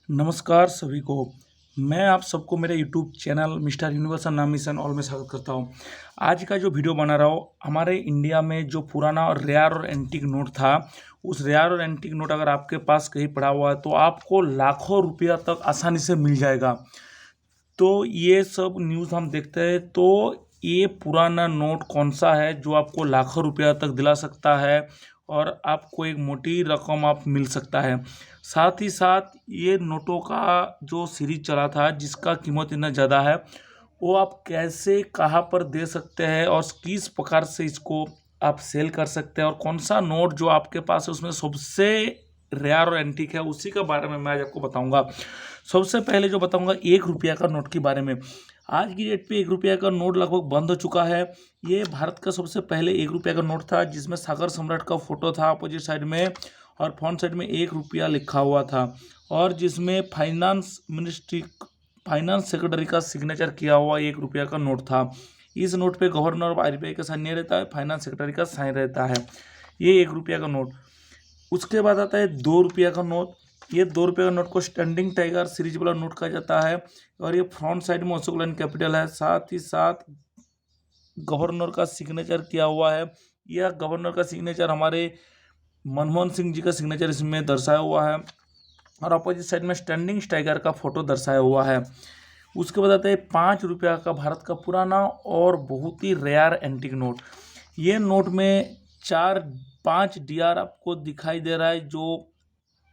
नमस्कार सभी को। मैं आप सबको मेरे यूट्यूब चैनल मिस्टर यूनिवर्सल नाम मिशन ऑल में स्वागत करता हूँ। आज का जो वीडियो बना रहा हूँ, हमारे इंडिया में जो पुराना और रेयर और एंटीक नोट था, उस रेयर और एंटीक नोट अगर आपके पास कहीं पड़ा हुआ है तो आपको लाखों रुपया तक आसानी से मिल जाएगा। तो ये सब न्यूज़ हम देखते हैं। तो ये पुराना नोट कौन सा है जो आपको लाखों रुपया तक दिला सकता है और आपको एक मोटी रकम आप मिल सकता है। साथ ही साथ ये नोटों का जो सीरीज चला था जिसका कीमत इतना ज़्यादा है, वो आप कैसे कहाँ पर दे सकते हैं और किस प्रकार से इसको आप सेल कर सकते हैं और कौन सा नोट जो आपके पास है उसमें सबसे रेयर और एंटीक है, उसी के बारे में मैं आज आपको बताऊंगा। सबसे पहले जो बताऊंगा 1 रुपया का नोट के बारे में। आज की डेट पे 1 रुपया का नोट लगभग बंद हो चुका है। ये भारत का सबसे पहले 1 रुपया का नोट था जिसमें सागर सम्राट का फोटो था अपोजिट साइड में और फ्रंट साइड में 1 रुपया लिखा हुआ था और जिसमें फाइनेंस सेक्रेटरी का सिग्नेचर किया हुआ 1 रुपया का नोट था। इस नोट पे गवर्नर ऑफ आरबीआई का साइन नहीं रहता है, फाइनेंस सेक्रेटरी का साइन रहता है। ये 1 रुपया का नोट। उसके बाद आता है 2 रुपया का नोट। ये 2 रुपये का नोट को स्टैंडिंग टाइगर सीरीज वाला नोट कहा जाता है और ये फ्रंट साइड में अशोक लैंड कैपिटल है, साथ ही साथ गवर्नर का सिग्नेचर किया हुआ है। यह गवर्नर का सिग्नेचर हमारे मनमोहन सिंह जी का सिग्नेचर इसमें दर्शाया हुआ है और अपोजिट साइड में स्टैंडिंग टाइगर का फोटो दर्शाया हुआ है। उसके बाद आता है 5 रुपया का भारत का पुराना और बहुत ही रेयर एंटीक नोट। ये नोट में 4-5 डियर आपको दिखाई दे रहा है जो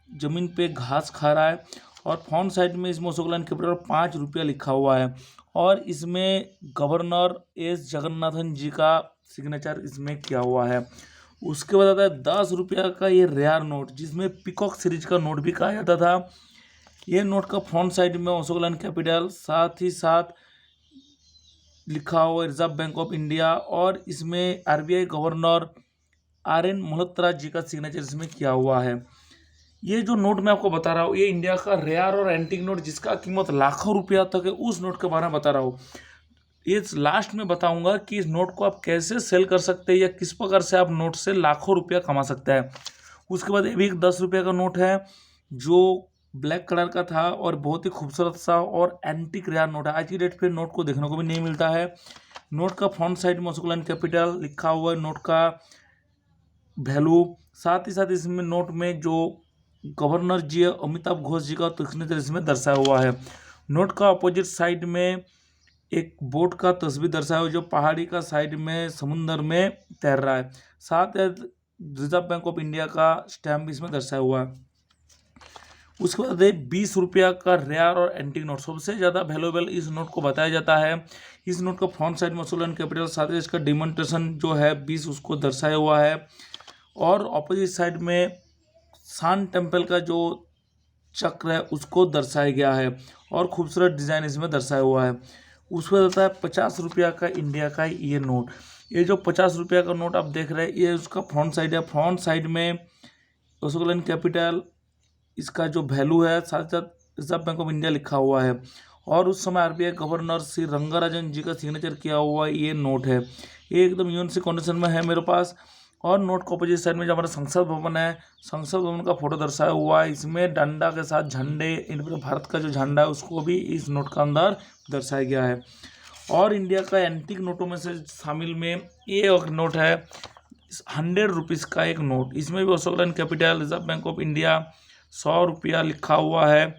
जमीन पे घास खा रहा है और फ्रंट साइड में इसमें अशोक लैंड कैपिटल 5 रुपया लिखा हुआ है और इसमें गवर्नर एस जगन्नाथन जी का सिग्नेचर इसमें किया हुआ है। उसके बाद आता है 10 रुपया का ये रेयर नोट जिसमें पिकॉक सीरीज का नोट भी कहा जाता था। ये नोट का फ्रंट साइड में अशोक लैंड कैपिटल, साथ ही साथ लिखा हुआ रिजर्व बैंक ऑफ इंडिया और इसमें RBI governor R N Malhotra ji का सिग्नेचर इसमें किया हुआ है। ये जो नोट मैं आपको बता रहा हूँ ये इंडिया का रेयर और एंटीक नोट जिसका कीमत लाखों रुपया तक है, उस नोट के बारे में बता रहा हूँ। ये लास्ट में बताऊंगा कि इस नोट को आप कैसे सेल कर सकते हैं या किस प्रकार से आप नोट से लाखों रुपया कमा सकते हैं। उसके बाद ये भी एक 10 रुपये का नोट है जो ब्लैक कलर का था और बहुत ही खूबसूरत सा और एंटीक रेयर नोट है। आज की डेट पे नोट को देखने को भी नहीं मिलता है। नोट का फ्रंट साइड में अशोक लैंड कैपिटल लिखा हुआ है, नोट का वैल्यू, साथ ही साथ इसमें नोट में जो गवर्नर जी अमिताभ घोष जी का सिग्नेचर इसमें दर्शाया हुआ है। नोट का अपोजिट साइड में एक बोट का तस्वीर दर्शाया हुआ है जो पहाड़ी का साइड में समुंदर में तैर रहा है। साथ ही रिजर्व बैंक ऑफ इंडिया का स्टैम्प इसमें दर्शाया हुआ है। उसके बाद है 20 रुपया का रेयर और एंटीक नोट। सबसे ज़्यादा वैल्यूएबल इस नोट को बताया जाता है। इस नोट का फ्रंट साइड में अशोक लैंड कैपिटल, साथ ही इसका डिमोन्स्ट्रेशन जो है 20 उसको दर्शाया हुआ है और अपोजिट साइड में सान टेम्पल का जो चक्र है उसको दर्शाया गया है और खूबसूरत डिज़ाइन इसमें दर्शाया हुआ है। उसमें रहता है 50 रुपया का इंडिया का ये नोट। ये जो 50 रुपया का नोट आप देख रहे हैं ये उसका फ्रंट साइड है। फ्रंट साइड में अशोक लैंड कैपिटल, इसका जो वैल्यू है, साथ साथ रिजर्व बैंक ऑफ इंडिया लिखा हुआ है और उस समय आरबीआई गवर्नर श्री रंगाराजन जी का सिग्नेचर किया हुआ ये नोट है। ये एकदम यूएनसी कंडीशन में है मेरे पास। और नोट के अपोजिट साइड में जो हमारा संसद भवन है, संसद भवन का फोटो दर्शाया हुआ है। इसमें डंडा के साथ झंडे, इन भारत का जो झंडा है उसको भी इस नोट के अंदर दर्शाया गया है। और इंडिया का एंटीक नोटों में से शामिल में ये एक नोट है 100 रुपीज़ का एक नोट। इसमें भी Ashok land capital, reserve bank of India, 100 रुपया लिखा हुआ है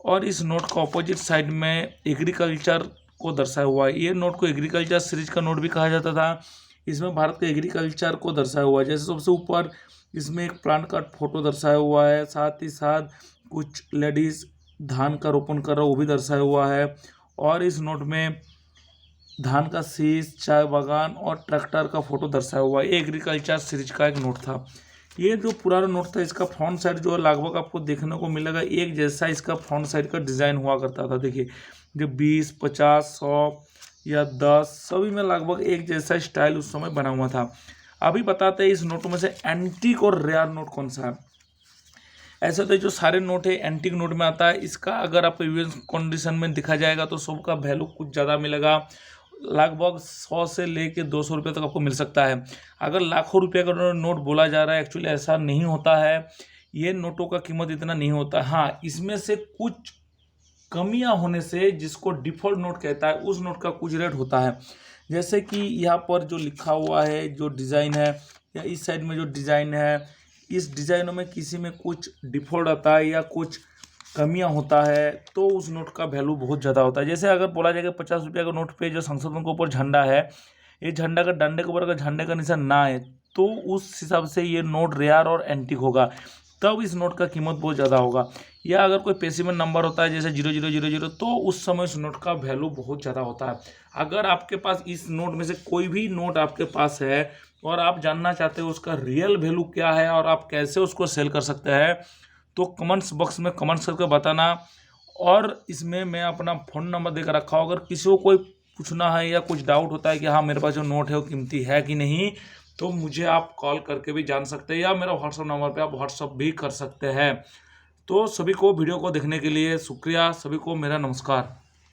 और इस नोट का अपोजिट साइड में एग्रीकल्चर को दर्शाया हुआ है। ये नोट को एग्रीकल्चर सीरीज का नोट भी कहा जाता था। इसमें भारत के एग्रीकल्चर को दर्शाया हुआ है। जैसे सबसे ऊपर इसमें एक प्लांट का फोटो दर्शाया हुआ है, साथ ही साथ कुछ लेडीज धान का रोपण कर रहा है वो भी दर्शाया हुआ है और इस नोट में धान का शीश, चाय बागान और ट्रैक्टर का फोटो दर्शाया हुआ है। एग्रीकल्चर सीरीज का एक नोट था। ये जो पुराना नोट था इसका फ्रंट साइड जो है लगभग आपको देखने को मिलेगा एक जैसा इसका फ्रंट साइड का डिज़ाइन हुआ करता था। देखिए जो 20, 50, 100 या 10 सभी में लगभग एक जैसा स्टाइल उस समय बना हुआ था। अभी बताते हैं इस नोटों में से एंटीक और रेयर नोट कौन सा है। ऐसे तो जो सारे नोट है एंटीक नोट में आता है। इसका अगर आपको यूएस कंडीशन में दिखा जाएगा तो सबका वैल्यू कुछ ज़्यादा मिलेगा, लगभग 100 से लेके 200 रुपये तक आपको मिल सकता है। अगर लाखों रुपये का नोट बोला जा रहा है, एक्चुअली ऐसा नहीं होता है। ये नोटों का कीमत इतना नहीं होता। हाँ, इसमें से कुछ कमियां होने से जिसको डिफ़ॉल्ट नोट कहता है उस नोट का कुछ रेट होता है। जैसे कि यहाँ पर जो लिखा हुआ है, जो डिज़ाइन है, या इस साइड में जो डिज़ाइन है, इस डिज़ाइनों में किसी में कुछ डिफ़ॉल्ट आता है या कुछ कमियां होता है तो उस नोट का वैल्यू बहुत ज़्यादा होता है। जैसे अगर बोला जाए कि 50 रुपये का नोट पे जो संशोधन के ऊपर झंडा है, ये झंडा का डंडे के ऊपर अगर झंडे का निशान ना है तो उस हिसाब से ये नोट रेयर और एंटीक होगा, तब इस नोट का कीमत बहुत ज़्यादा होगा। या अगर कोई पेसिमल नंबर होता है जैसे 0000 तो उस समय उस नोट का वैल्यू बहुत ज़्यादा होता है। अगर आपके पास इस नोट में से कोई भी नोट आपके पास है और आप जानना चाहते हो उसका रियल वैल्यू क्या है और आप कैसे उसको सेल कर सकते हैं, तो कमेंट्स बॉक्स में कमेंट्स करके बताना। और इसमें मैं अपना फ़ोन नंबर देकर रखा हूँ, अगर किसी को कोई पूछना है या कुछ डाउट होता है कि हाँ मेरे पास जो नोट है वो कीमती है कि नहीं, तो मुझे आप कॉल करके भी जान सकते हैं या मेरा व्हाट्सअप नंबर पे आप व्हाट्सअप भी कर सकते हैं। तो सभी को वीडियो को देखने के लिए शुक्रिया, सभी को मेरा नमस्कार।